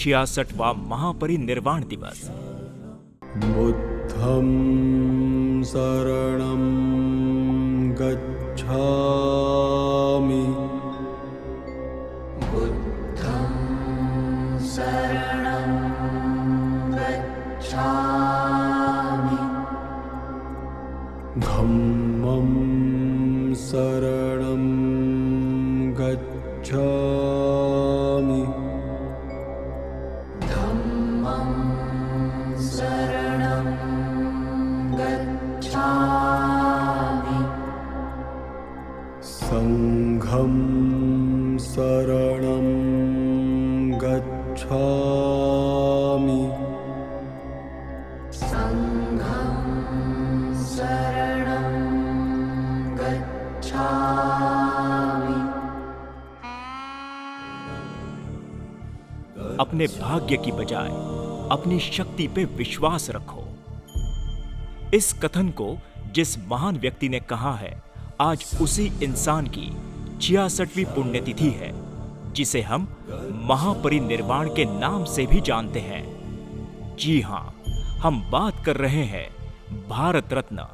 66वां महापरिनिर्वाण दिवस। बुद्धं शरणं गच्छामि। बुद्धं शरणं गच्छामि। धम्मं शरणं गच्छामि। धम्मं शरणं गच्छामि। संघं शरणं गच्छामि। संघं शरणं गच्छामि। अपने भाग्य की बजाय अपनी शक्ति पे विश्वास रखो। इस कथन को जिस महान व्यक्ति ने कहा है, आज उसी इंसान की 66वीं पुण्यतिथि है, जिसे हम महापरिनिर्वाण के नाम से भी जानते हैं। जी हां, हम बात कर रहे हैं भारत रत्न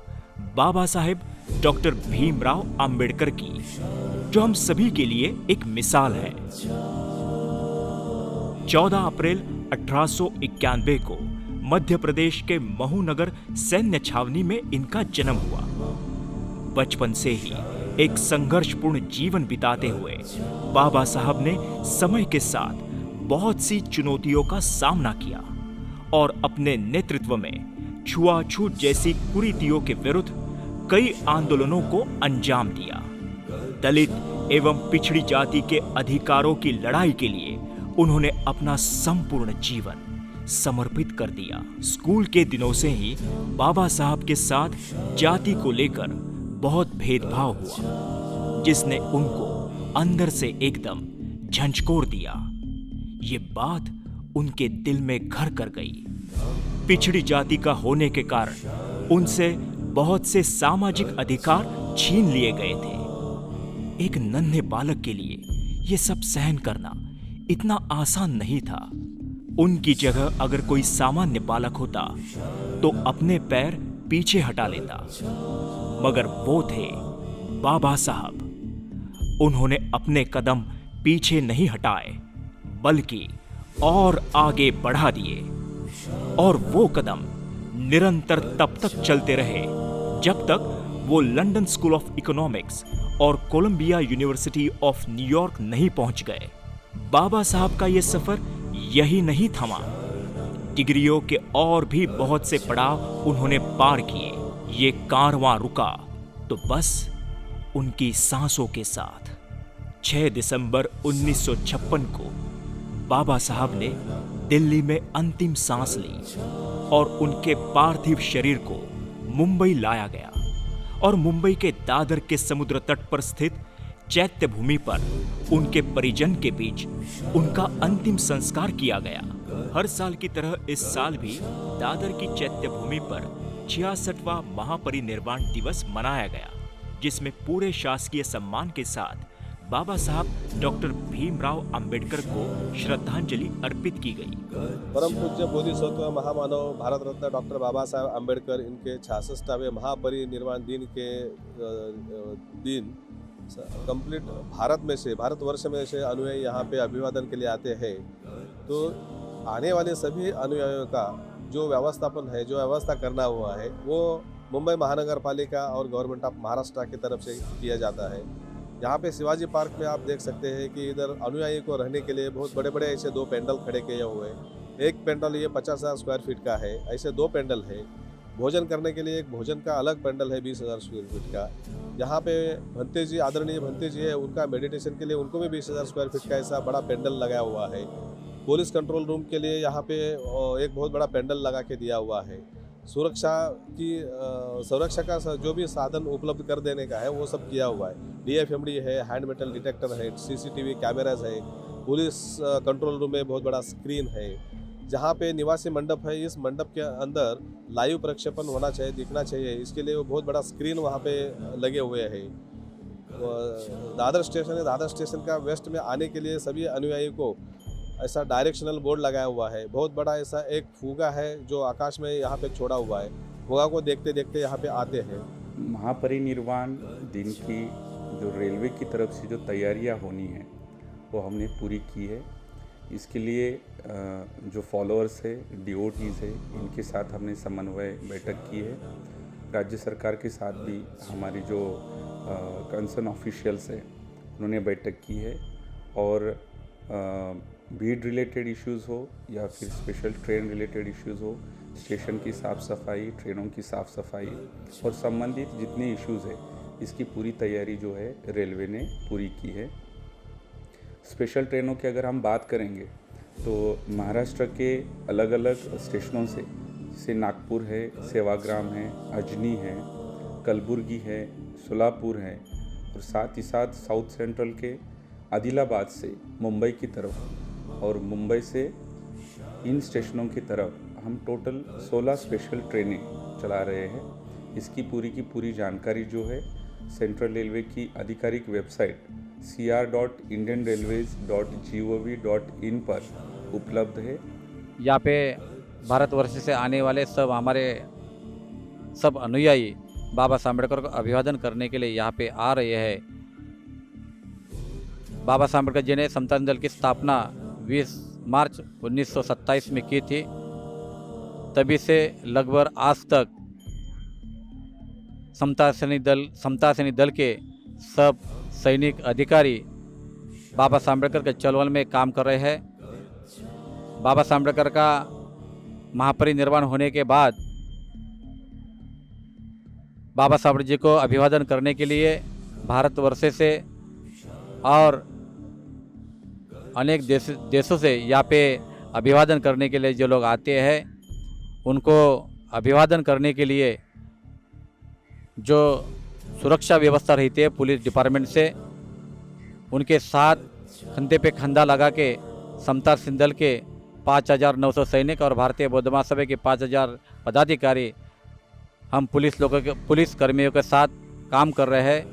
बाबा साहेब डॉक्टर भीमराव अंबेडकर की, जो हम सभी के लिए एक मिसाल है। 14 अप्रैल 1891 को मध्य प्रदेश के महू नगर सैन्य छावनी में इनका जन्म हुआ। बचपन से ही एक संघर्षपूर्ण जीवन बिताते हुए बाबा साहब ने समय के साथ बहुत सी चुनौतियों का सामना किया और अपने नेतृत्व में छुआछूत जैसी कुरीतियों के विरुद्ध कई आंदोलनों को अंजाम दिया। दलित एवं पिछड़ी जाति के अधिकारों की लड़ाई के लिए उन्होंने अपना संपूर्ण जीवन समर्पित कर दिया। स्कूल के दिनों से ही बाबा साहब के साथ जाति को लेकर बहुत भेदभाव हुआ, जिसने उनको अंदर से एकदम झंझोर दिया। ये बात उनके दिल में घर कर गई। पिछड़ी जाति का होने के कारण उनसे बहुत से सामाजिक अधिकार छीन लिए गए थे। एक नन्हे बालक के लिए ये सब सहन करना इतना आसान नहीं था। उनकी जगह अगर कोई सामान्य बालक होता तो अपने पैर पीछे हटा लेता, मगर वो थे बाबा साहब। उन्होंने अपने कदम पीछे नहीं हटाए, बल्कि और आगे बढ़ा दिए, और वो कदम निरंतर तब तक चलते रहे जब तक वो लंदन स्कूल ऑफ इकोनॉमिक्स और कोलंबिया यूनिवर्सिटी ऑफ न्यूयॉर्क नहीं पहुंच गए। बाबा साहब का ये सफर यही नहीं थमा। डिग्रियों के और भी बहुत से पड़ाव उन्होंने पार किए। ये कारवां रुका तो बस उनकी सांसों के साथ। 6 दिसंबर 1956 को बाबा साहब ने दिल्ली में अंतिम सांस ली और उनके पार्थिव शरीर को मुंबई लाया गया और मुंबई के दादर के समुद्र तट पर स्थित चैत्य भूमि पर उनके परिजन के बीच उनका अंतिम संस्कार किया गया। हर साल की तरह इस साल भी दादर की चैत्य भूमि पर 66वां महापरिनिर्वाण दिवस मनाया गया, जिसमें पूरे शासकीय सम्मान के साथ बाबा साहब डॉक्टर भीमराव अंबेडकर को श्रद्धांजलि अर्पित की गई। परम पूज्य बोधिसत्व महामानव भारत रत्न डॉक्टर बाबा साहब अंबेडकर इनके 66वें महापरिनिर्वाण दिन के दिन कंप्लीट भारतवर्ष में से अनुयायी यहाँ पे अभिवादन के लिए आते हैं। तो आने वाले सभी अनुयायियों का जो व्यवस्थापन है, जो व्यवस्था करना हुआ है, वो मुंबई महानगर पालिका और गवर्नमेंट ऑफ महाराष्ट्र की तरफ से किया जाता है। यहाँ पे शिवाजी पार्क में आप देख सकते हैं कि इधर अनुयायी को रहने के लिए बहुत बड़े बड़े ऐसे 2 पेंडल खड़े किए हुए हैं। एक पेंडल ये 50,000 स्क्वायर फीट का है, ऐसे 2 पेंडल है। भोजन करने के लिए एक भोजन का अलग पेंडल है 20,000 स्क्वायर फीट का। यहाँ पे भंते जी, आदरणीय भंते जी है, उनका मेडिटेशन के लिए उनको भी 20,000 स्क्वायर फीट का ऐसा बड़ा पेंडल लगाया हुआ है। पुलिस कंट्रोल रूम के लिए यहाँ पे एक बहुत बड़ा पेंडल लगा के दिया हुआ है। सुरक्षा का जो भी साधन उपलब्ध कर देने का है वो सब किया हुआ है। DFMD है, हैंड मेटल डिटेक्टर है, CCTV कैमराज है, पुलिस कंट्रोल रूम में बहुत बड़ा स्क्रीन है। जहाँ पे निवासी मंडप है, इस मंडप के अंदर लाइव प्रक्षेपण होना चाहिए, दिखना चाहिए, इसके लिए वो बहुत बड़ा स्क्रीन वहाँ पे लगे हुए हैं। दादर स्टेशन है, दादर स्टेशन का वेस्ट में आने के लिए सभी अनुयायी को ऐसा डायरेक्शनल बोर्ड लगाया हुआ है। बहुत बड़ा ऐसा एक फुगा है जो आकाश में यहाँ पे छोड़ा हुआ है। फुगा को देखते देखते यहाँ पे आते हैं। महापरिनिर्वाण दिन की जो रेलवे की तरफ से जो तैयारियां होनी है वो हमने पूरी की है। इसके लिए जो फॉलोअर्स है, DOTs है, इनके साथ हमने समन्वय बैठक की है। राज्य सरकार के साथ भी हमारी जो कंसर्न ऑफिशियल्स है उन्होंने बैठक की है। और भीड़ रिलेटेड इश्यूज़ हो या फिर स्पेशल ट्रेन रिलेटेड इश्यूज़ हो, स्टेशन की साफ़ सफाई, ट्रेनों की साफ़ सफाई और संबंधित जितने इश्यूज़ है इसकी पूरी तैयारी जो है रेलवे ने पूरी की है। स्पेशल ट्रेनों की अगर हम बात करेंगे तो महाराष्ट्र के अलग अलग स्टेशनों से, जैसे नागपुर है, सेवाग्राम है, अजनी है, कलबुर्गी है, सोलापुर है और साथ ही साथ साउथ सेंट्रल के आदिलाबाद से मुंबई की तरफ और मुंबई से इन स्टेशनों की तरफ हम टोटल 16 स्पेशल ट्रेनें चला रहे हैं। इसकी पूरी की पूरी जानकारी जो है सेंट्रल रेलवे की आधिकारिक वेबसाइट cr.indianrailways.gov.in पर उपलब्ध है। यहाँ पे भारतवर्ष से आने वाले सब हमारे सब अनुयायी बाबा साहब अम्बेडकर को अभिवादन करने के लिए यहाँ पे आ रहे हैं। बाबा साहब अम्बेडकर जी ने समता दल की स्थापना 20 मार्च 1927 में की थी। तभी से लगभग आज तक समता सेनी दल के सब सैनिक अधिकारी बाबा साहब अम्बेडकर के चलवल में काम कर रहे हैं। बाबा साहब अम्बेडकर का महापरिनिर्वाण होने के बाद बाबा साहब जी को अभिवादन करने के लिए भारतवर्ष से और अनेक देशों से यहाँ पे अभिवादन करने के लिए जो लोग आते हैं उनको अभिवादन करने के लिए जो सुरक्षा व्यवस्था रहती है पुलिस डिपार्टमेंट से, उनके साथ कंधे पे कंधा लगा के समता दल के 5,900 सैनिक और भारतीय बौद्ध महासभा के 5,000 पदाधिकारी हम पुलिस कर्मियों के साथ काम कर रहे हैं।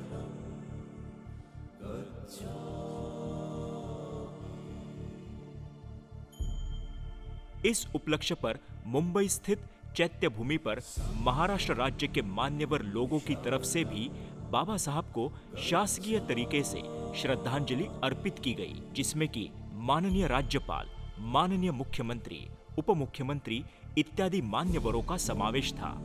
इस उपलक्ष्य पर मुंबई स्थित चैत्य भूमि पर महाराष्ट्र राज्य के मान्यवर लोगों की तरफ से भी बाबा साहब को शासकीय तरीके से श्रद्धांजलि अर्पित की गई, जिसमें कि माननीय राज्यपाल, माननीय मुख्यमंत्री, उप मुख्यमंत्री इत्यादि मान्यवरों का समावेश था।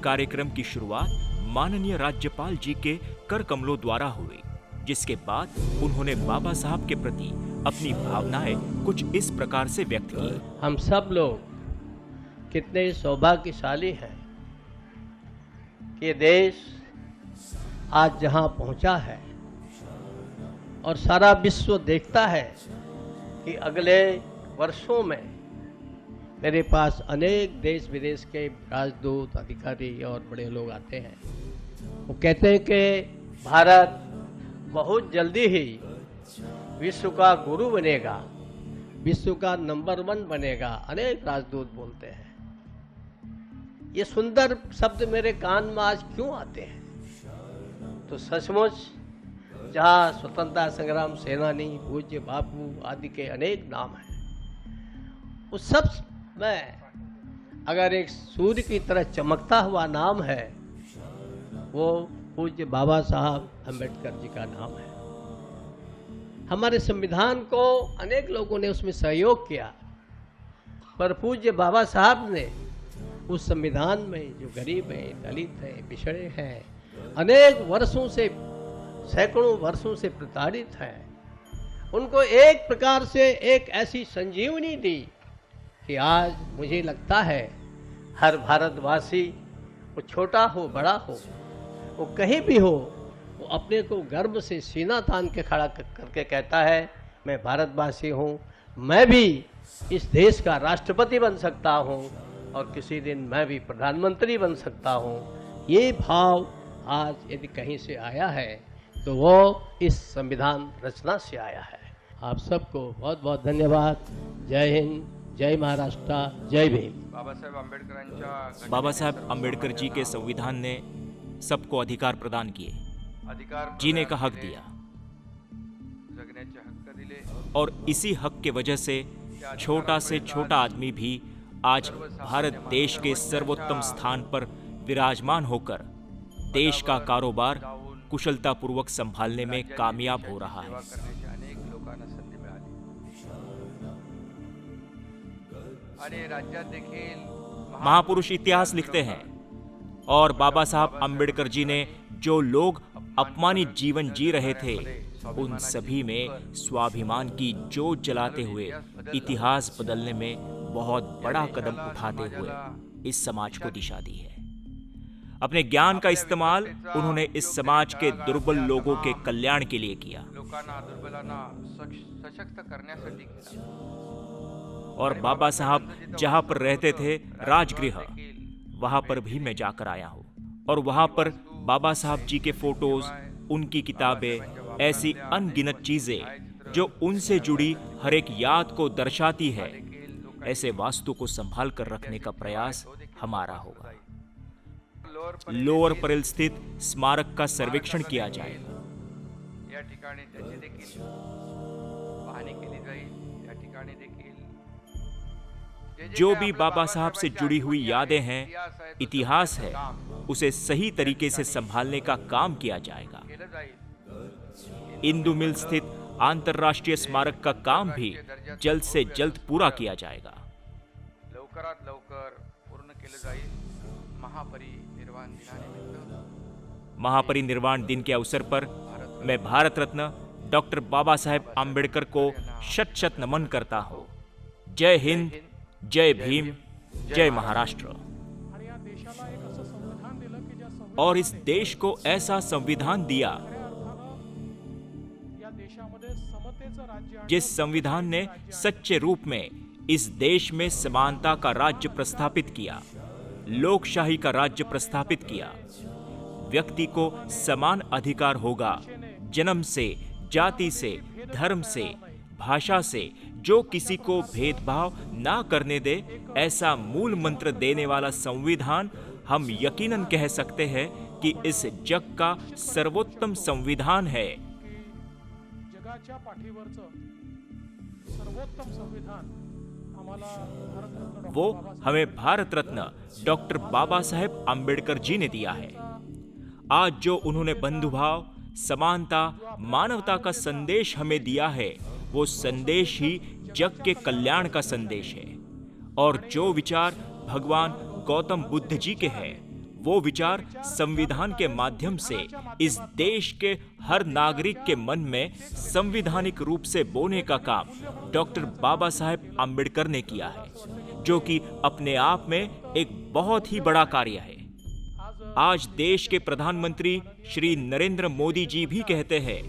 कार्यक्रम की शुरुआत माननीय राज्यपाल जी के कर कमलों द्वारा हुई, जिसके बाद उन्होंने बाबा साहब के प्रति अपनी भावनाएं कुछ इस प्रकार से व्यक्त की। हम सब लोग कितने सौभाग्यशाली हैं कि ये देश आज जहां पहुंचा है और सारा विश्व देखता है कि अगले वर्षों में मेरे पास अनेक देश विदेश के राजदूत, अधिकारी और बड़े लोग आते हैं। वो कहते हैं कि भारत बहुत जल्दी ही विश्व का गुरु बनेगा, विश्व का नंबर 1 बनेगा, अनेक राजदूत बोलते हैं। ये सुंदर शब्द मेरे कान में आज क्यों आते हैं? तो सचमुच जहाँ स्वतंत्रता संग्राम सेनानी, पूज्य बापू आदि के अनेक नाम हैं, उस सब में अगर एक सूर्य की तरह चमकता हुआ नाम है, वो पूज्य बाबा साहब अम्बेडकर जी का नाम है। हमारे संविधान को अनेक लोगों ने उसमें सहयोग किया, पर पूज्य बाबा साहब ने उस संविधान में जो गरीब हैं, दलित हैं, पिछड़े हैं, अनेक वर्षों से, सैकड़ों वर्षों से प्रताड़ित हैं, उनको एक प्रकार से एक ऐसी संजीवनी दी कि आज मुझे लगता है हर भारतवासी, वो छोटा हो बड़ा हो, वो कहीं भी हो, वो अपने को गर्व से सीना तान के खड़ा करके कहता है मैं भारतवासी हूँ, मैं भी इस देश का राष्ट्रपति बन सकता हूँ और किसी दिन मैं भी प्रधानमंत्री बन सकता हूँ। ये भाव आज यदि कहीं से आया है तो वो इस संविधान रचना से आया है। आप सबको बहुत बहुत धन्यवाद। जय हिंद, जय महाराष्ट्र, जय भीम। बाबा साहब आंबेडकर जी के संविधान ने सबको अधिकार प्रदान किए, जीने का हक दिया, और इसी हक के वजह से छोटा से छोटा आदमी भी आज भारत देश के सर्वोत्तम स्थान पर विराजमान होकर देश का कारोबार कुशलतापूर्वक संभालने में कामयाब हो रहा है। महापुरुष इतिहास लिखते हैं और बाबा साहब आंबेडकर जी ने जो लोग अपमानित जीवन जी रहे थे, उन सभी में स्वाभिमान की जोत जलाते हुए इतिहास बदलने में बहुत बड़ा कदम उठाते हुए इस समाज को दिशा दी है। अपने ज्ञान का इस्तेमाल उन्होंने इस समाज के दुर्बल लोगों के कल्याण के लिए किया और बाबा साहब जहां पर रहते थे राजगृह, वहां पर भी मैं जाकर आया हूं और वहां पर बाबा साहब जी के फोटोज, उनकी किताबें, ऐसी अनगिनत चीजें जो उनसे जुड़ी हर एक याद को दर्शाती है, ऐसे वास्तु को संभाल कर रखने का प्रयास हमारा होगा। लोअर परेल स्थित स्मारक का सर्वेक्षण किया जाएगा। जो भी बाबा साहब से जुड़ी हुई यादें हैं, इतिहास है, उसे सही तरीके से संभालने का काम किया जाएगा। इंदु मिल स्थित अंतर्राष्ट्रीय स्मारक का काम भी जल्द से जल्द पूरा किया जाएगा। महापरिनिर्वाण दिन के अवसर पर मैं भारत रत्न डॉक्टर बाबा साहेब आंबेडकर को शत शत नमन करता हूं। जय हिंद, जय भीम, जय महाराष्ट्र। और इस देश को ऐसा संविधान दिया जिस संविधान ने सच्चे रूप में इस देश में समानता का राज्य प्रस्थापित किया, लोकशाही का राज्य प्रस्थापित किया। व्यक्ति को समान अधिकार होगा, जन्म से, जाति से, धर्म से, भाषा से, जो किसी को भेदभाव ना करने दे, ऐसा मूल मंत्र देने वाला संविधान हम यकीनन कह सकते हैं कि इस जग का सर्वोत्तम संविधान है। जगाच्या पाठीवरचं सर्वोत्तम संविधान आम्हाला भारतरत्न वो हमें भारत रत्न डॉक्टर बाबा साहेब आम्बेडकर जी ने दिया है। आज जो उन्होंने बंधुभाव, समानता, मानवता का संदेश हमें दिया है, वो संदेश ही जग के कल्याण का संदेश है। और जो विचार भगवान गौतम बुद्ध जी के हैं, वो विचार संविधान के माध्यम से इस देश के हर नागरिक के मन में संवैधानिक रूप से बोने का काम डॉक्टर बाबा साहेब आम्बेडकर ने किया है, जो कि अपने आप में एक बहुत ही बड़ा कार्य है। आज देश के प्रधानमंत्री श्री नरेंद्र मोदी जी भी कहते हैं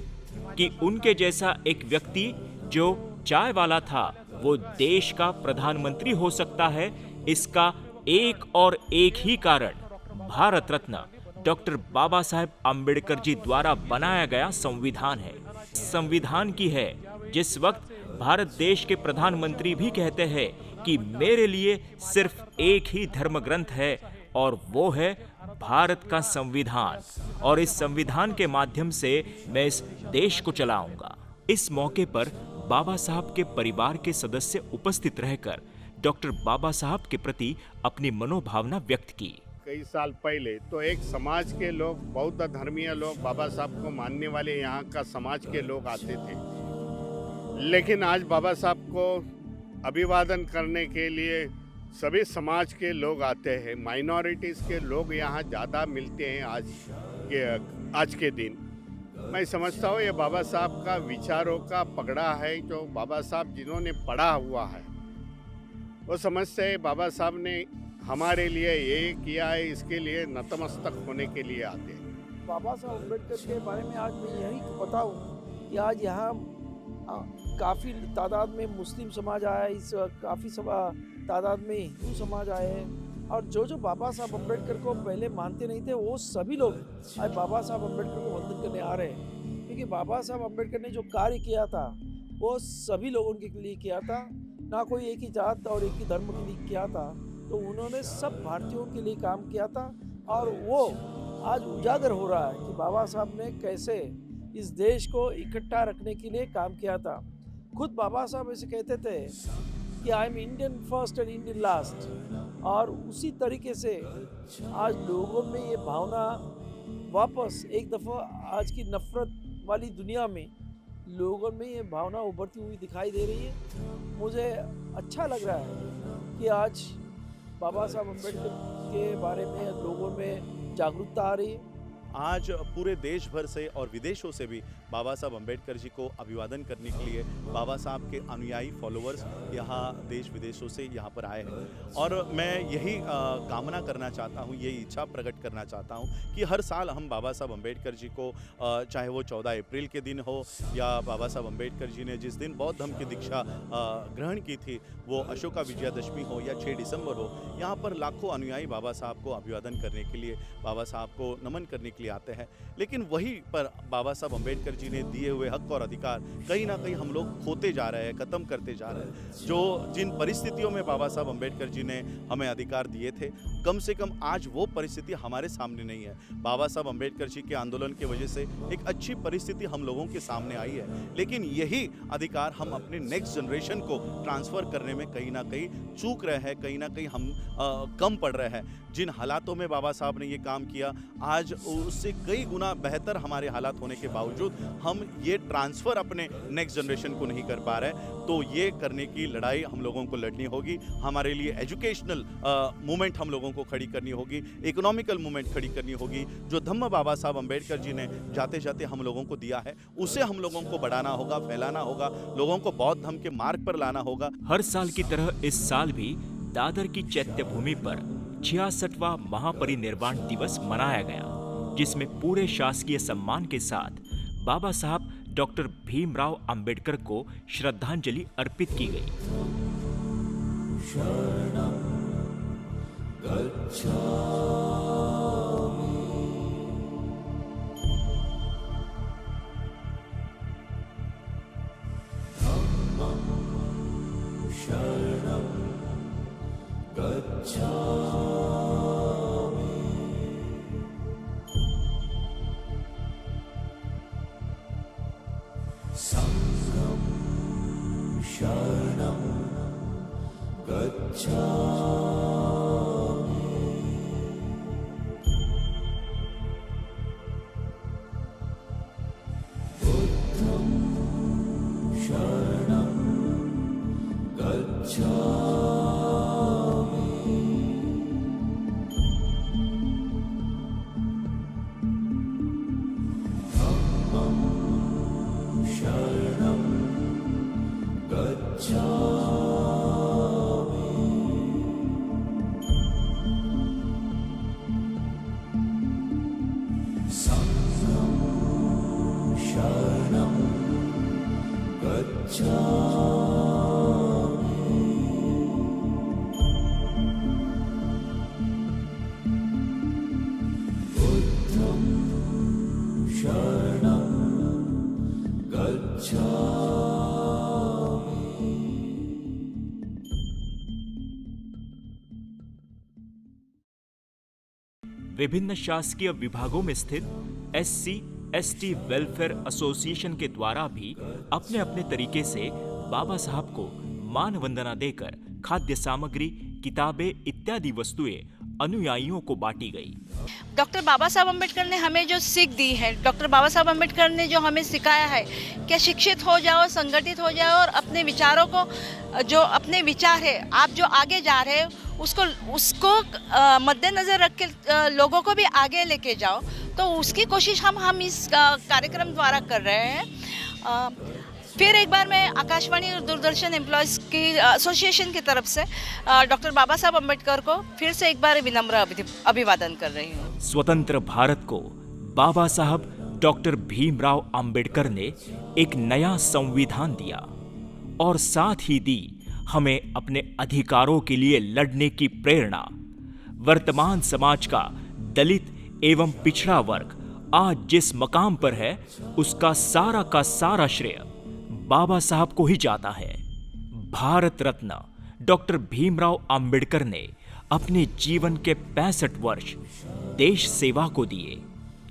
कि उनके जैसा एक व्यक्ति जो चाय वाला था, वो देश का प्रधानमंत्री हो सकता है। इसका एक और एक ही कारण भारत रत्न डॉक्टर बाबा साहेब आम्बेडकर जी द्वारा बनाया गया संविधान है। संविधान की है जिस वक्त भारत देश के प्रधानमंत्री भी कहते हैं कि मेरे लिए सिर्फ एक ही धर्म ग्रंथ है और वो है भारत का संविधान, और इस संविधान के माध्यम से मैं इस देश को चलाऊंगा। इस मौके पर बाबा साहब के परिवार के सदस्य उपस्थित रहकर डॉक्टर बाबा साहब के प्रति अपनी मनोभावना व्यक्त की। कई साल पहले तो एक समाज के लोग, बौद्ध धर्मीय लोग, बाबा साहब को मानने वाले यहाँ का समाज के लोग आते थे, लेकिन आज बाबा साहब को अभिवादन करने के लिए सभी समाज के लोग आते हैं। माइनॉरिटीज़ के लोग यहाँ ज़्यादा मिलते हैं आज के दिन। मैं समझता हूँ ये बाबा साहब का विचारों का पगड़ा है, जो बाबा साहब जिन्होंने पढ़ा हुआ है वो समझते हैं बाबा साहब ने हमारे लिए ये किया है, इसके लिए नतमस्तक होने के लिए आते हैं। बाबा साहब अम्बेडकर के बारे में आज मैं यही बताऊँ कि आज यहाँ काफ़ी तादाद में मुस्लिम समाज आया है, इस काफ़ी तादाद में हिंदू समाज आए हैं, और जो बाबा साहब अम्बेडकर को पहले मानते नहीं थे वो सभी लोग आज बाबा साहब अम्बेडकर को वंदन करने आ रहे हैं, क्योंकि बाबा साहब अम्बेडकर ने जो कार्य किया था वो सभी लोगों के लिए किया था, ना कोई एक ही जात और एक ही धर्म के लिए किया था। तो उन्होंने सब भारतीयों के लिए काम किया था, और वो आज उजागर हो रहा है कि बाबा साहब ने कैसे इस देश को इकट्ठा रखने के लिए काम किया था। खुद बाबा साहब ऐसे कहते थे कि I am Indian first and Indian last, और उसी तरीके से आज लोगों में ये भावना वापस एक दफ़ा आज की नफ़रत वाली दुनिया में लोगों में ये भावना उभरती हुई दिखाई दे रही है। मुझे अच्छा लग रहा है कि आज बाबा साहब अम्बेडकर के बारे में लोगों में जागरूकता आ रही है। आज पूरे देश भर से और विदेशों से भी बाबा साहब अम्बेडकर जी को अभिवादन करने के लिए बाबा साहब के अनुयायी फॉलोअर्स यहाँ देश विदेशों से यहाँ पर आए हैं, और मैं यही कामना करना चाहता हूँ, यही इच्छा प्रकट करना चाहता हूँ कि हर साल हम बाबा साहब अम्बेडकर जी को, चाहे वो 14 अप्रैल के दिन हो या बाबा साहब अम्बेडकर जी ने जिस दिन बौद्ध धर्म की दीक्षा ग्रहण की थी वो अशोका विजयादशमी हो या 6 दिसंबर हो, यहाँ पर लाखों अनुयायी बाबा साहब को अभिवादन करने के लिए, बाबा साहब को नमन करने के लिए आते हैं। लेकिन वहीं पर बाबा साहब अम्बेडकर जी ने दिए हुए हक और अधिकार कहीं ना कहीं हम लोग खोते जा रहे हैं, ख़त्म करते जा रहे हैं। जो जिन परिस्थितियों में बाबा साहब अम्बेडकर जी ने हमें अधिकार दिए थे, कम से कम आज वो परिस्थिति हमारे सामने नहीं है। बाबा साहब अम्बेडकर जी के आंदोलन की वजह से एक अच्छी परिस्थिति हम लोगों के सामने आई है, लेकिन यही अधिकार हम अपने नेक्स्ट जनरेशन को ट्रांसफ़र करने में कहीं ना कहीं चूक रहे हैं, कहीं ना कहीं हम कम पड़ रहे हैं। जिन हालातों में बाबा साहब ने ये काम किया, आज उससे कई गुना बेहतर हमारे हालात होने के बावजूद हम ये ट्रांसफ़र अपने नेक्स्ट जनरेशन को नहीं कर पा रहे। तो ये करने की लड़ाई हम लोगों को लड़नी होगी। हमारे लिए एजुकेशनल मूवमेंट हम लोगों को खड़ी करनी होगी, इकोनॉमिकल मूवमेंट खड़ी करनी होगी। जो धम्म बाबा साहब अम्बेडकर जी ने जाते जाते हम लोगों को दिया है, उसे हम लोगों को बढ़ाना होगा, फैलाना होगा, लोगों को बौद्ध धर्म के मार्ग पर लाना होगा। हर साल की तरह इस साल भी दादर की चैत्य भूमि पर 66वां महापरिनिर्वाण दिवस मनाया गया, जिसमें पूरे शासकीय सम्मान के साथ बाबा साहब डॉक्टर भीमराव अंबेडकर को श्रद्धांजलि अर्पित की गई। विभिन्न शासकीय विभागों में स्थित SC/ST वेलफेयर एसोसिएशन के द्वारा भी अपने अपने तरीके से बाबा साहब को मान वंदना देकर खाद्य सामग्री, किताबें इत्यादि वस्तुएं अनुयायियों को बांटी गई। डॉक्टर बाबा साहब अम्बेडकर ने हमें जो सीख दी है, डॉक्टर बाबा साहब अम्बेडकर ने जो हमें सिखाया है कि शिक्षित हो जाओ, संगठित हो जाओ और अपने विचारों को, जो अपने विचार है, आप जो आगे जा रहे हो उसको मद्देनजर रख के लोगों को भी आगे लेके जाओ। तो उसकी कोशिश हम इस कार्यक्रम द्वारा कर रहे हैं। फिर एक बार मैं आकाशवाणी और दूरदर्शन एम्प्लॉयज़ की एसोसिएशन की तरफ से डॉक्टर बाबा साहब अम्बेडकर को फिर से एक बार विनम्र अभिवादन कर रही हूँ। स्वतंत्र भारत को बाबा साहब डॉक्टर भीमराव अंबेडकर ने एक नया संविधान दिया और साथ ही दी हमें अपने अधिकारों के लिए लड़ने की प्रेरणा। वर्तमान समाज का दलित एवं पिछड़ा वर्ग आज जिस मकाम पर है, उसका सारा श्रेय बाबा साहब को ही जाता है। भारत रत्न डॉक्टर भीमराव अंबेडकर ने अपने जीवन के 65 वर्ष देश सेवा को दिए,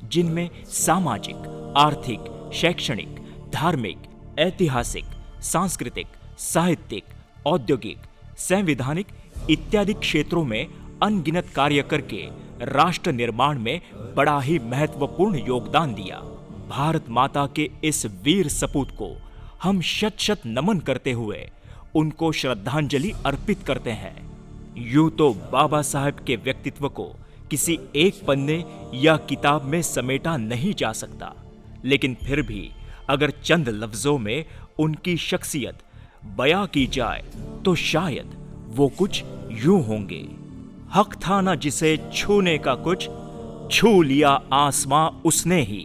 जिनमें सामाजिक, आर्थिक, शैक्षणिक, धार्मिक, ऐतिहासिक, सांस्कृतिक, साहित्यिक, औद्योगिक, संवैधानिक इत्यादि क्षेत्रों में अनगिनत कार्य करके राष्ट्र निर्माण में बड़ा ही महत्वपूर्ण योगदान दिया। भारत माता के इस वीर सपूत को हम शत नमन करते हुए उनको श्रद्धांजलि अर्पित करते हैं। यूं तो बाबा साहब के व्यक्तित्व को किसी एक पन्ने या किताब में समेटा नहीं जा सकता, लेकिन फिर भी अगर चंद लफ्जों में उनकी शख्सियत बयां की जाए तो शायद वो कुछ यूं होंगे। हक था ना जिसे छूने का कुछ, छू लिया आसमां उसने ही।